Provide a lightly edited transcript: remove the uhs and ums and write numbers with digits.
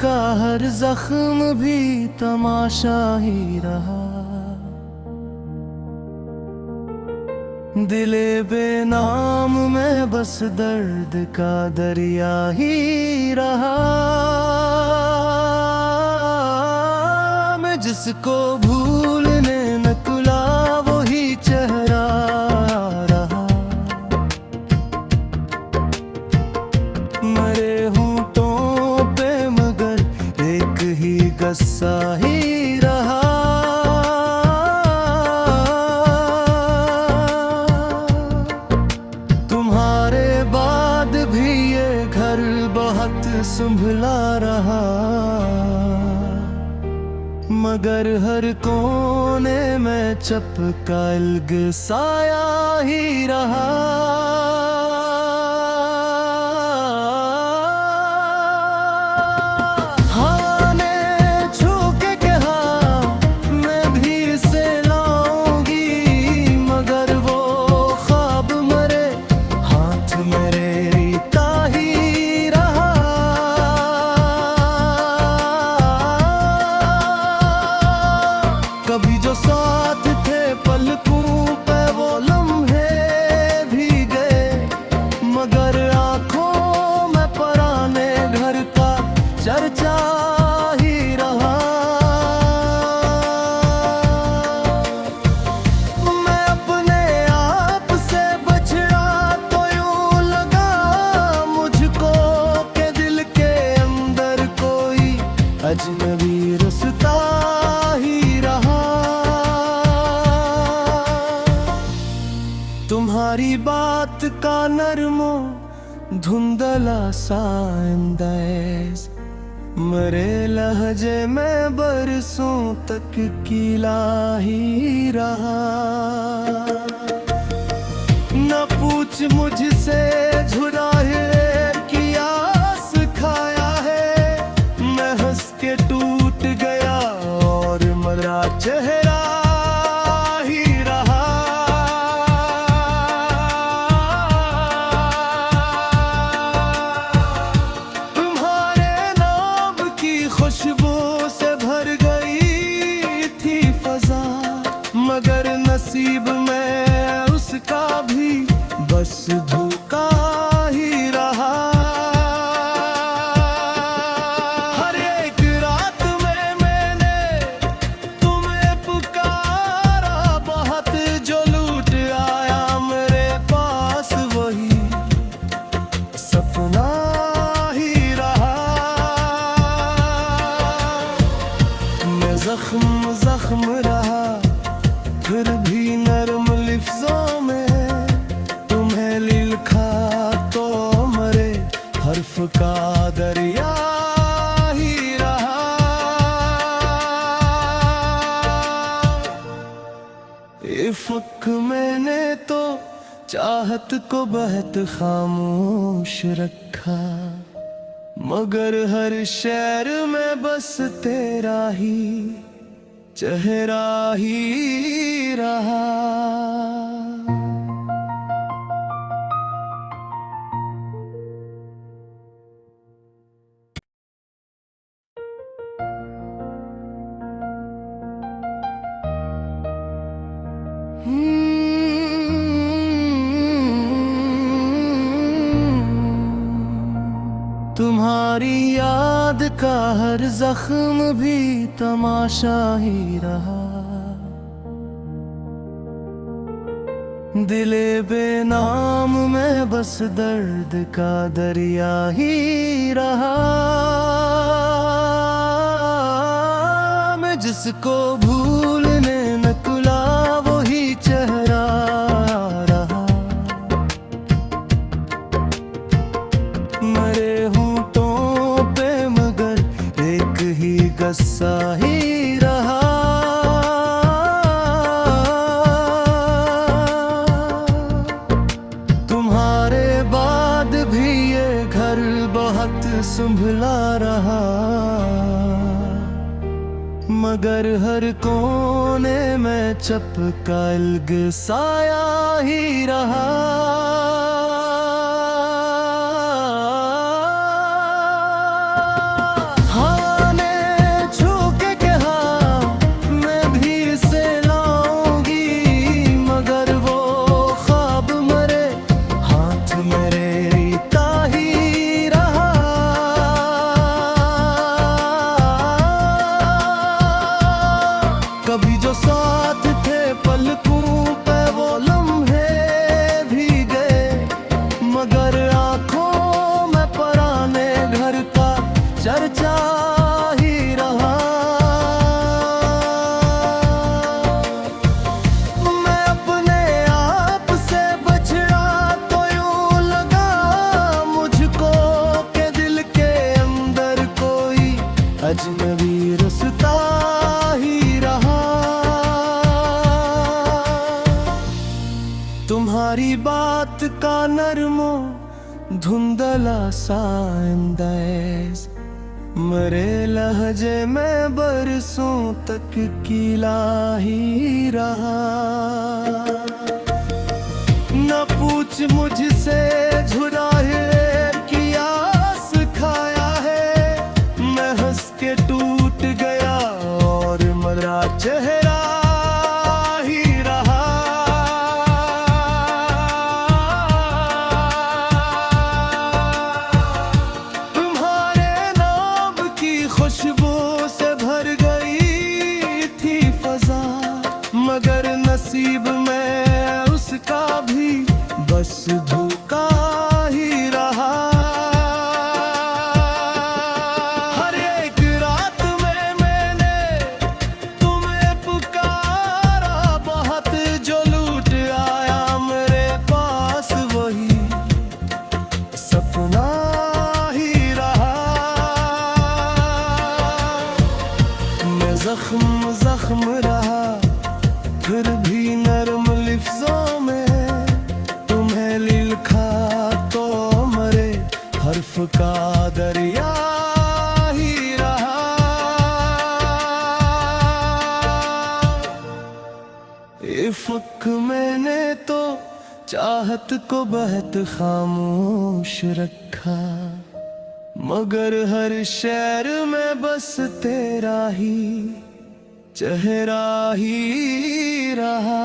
का हर जख्म भी तमाशा ही रहा। दिले बेनाम में बस दर्द का दरिया ही रहा। मैं जिसको भूलने निकला वही चेहरा रहा। मरे होंठों पे मगर एक ही गस्सा ही रहा। तुम्हारे बाद भी ये घर बहुत संभला रहा, मगर हर कोने में चपका अलग साया ही रहा। हवा ने छू के कहा मैं भी इसे लाऊंगी, मगर वो ख्वाब मरे हाथ मेरे रीता ही रहा। कभी जो साथ थे पलकों पे वो लम्हे भी गए, मगर आंखों में पराने घर का चर्चा ही रहा। मैं अपने आप से बछड़ा तो यूं लगा मुझको के दिल के अंदर कोई अजनबी रुसता ही रहा। तुम्हारी बात का नरमो धुंधला सा अंदाज़ मरे लहजे में बरसों तक कीला ही रहा। न पूछ मुझसे झुराहे की आस खाया है, मैं हंस के टूट गया और मरा चेहरा ही रहा। तुम्हारे नाम की खुशबू से भर गई थी फजा, मगर नसीब में उसका भी बस धोखा ही रहा। हर एक रात में मैंने तुम्हें पुकारा बहुत, जो लूट आया मेरे पास वही सपना ही रहा। मैं जख्म जख्म रहा फिर भी नरम लिफ्जों में तुम्हें लिखा तो मरे हर्फ का दरिया ही रहा। इफ़्क मैंने तो चाहत को बहत खामोश रखा, मगर हर शहर में बस तेरा ही चेहरा ही रहा। तुम्हारी याद का हर जख्म भी तमाशा ही रहा। दिले बेनाम में बस दर्द का दरिया ही रहा। मैं जिसको भूलने निकला वही चेहरा रहा। मरे होंठों पे मगर एक ही गस्सा ही रहा। तुम्हारे बाद भी ये घर बहुत संभला रहा, मगर हर कोने में चपका अलग साया ही रहा। हाँ चर्चा ही रहा। मैं अपने आप से बछड़ा तो यूं लगा मुझको के दिल के अंदर कोई अजनबी रुसता ही रहा। तुम्हारी बात का नरमो धुंधला सा अंदाज़ मरे लहजे में बरसों तक कीला ही रहा। न पूछ मुझसे झुराहे किया सिखाया है, मैं हंस के टूट गया और मरा चेहरा ही रहा। खुशबू से भर गई थी फजा, मगर नसीब में उसका भी बस धोखा ही रहा। हर एक रात में मैंने तुम्हें पुकारा बहुत, जो लूट आया मेरे पास वही सपना ही रहा। जख्म जख्म रहा फिर भी नरम लिफ्जों में तुम्हें लिखा तो मरे हर्फ का दरिया ही रहा। इफ़्क मैंने तो चाहत को बहत खामोश रखा, मगर हर शहर में बस तेरा ही चेहरा ही रहा।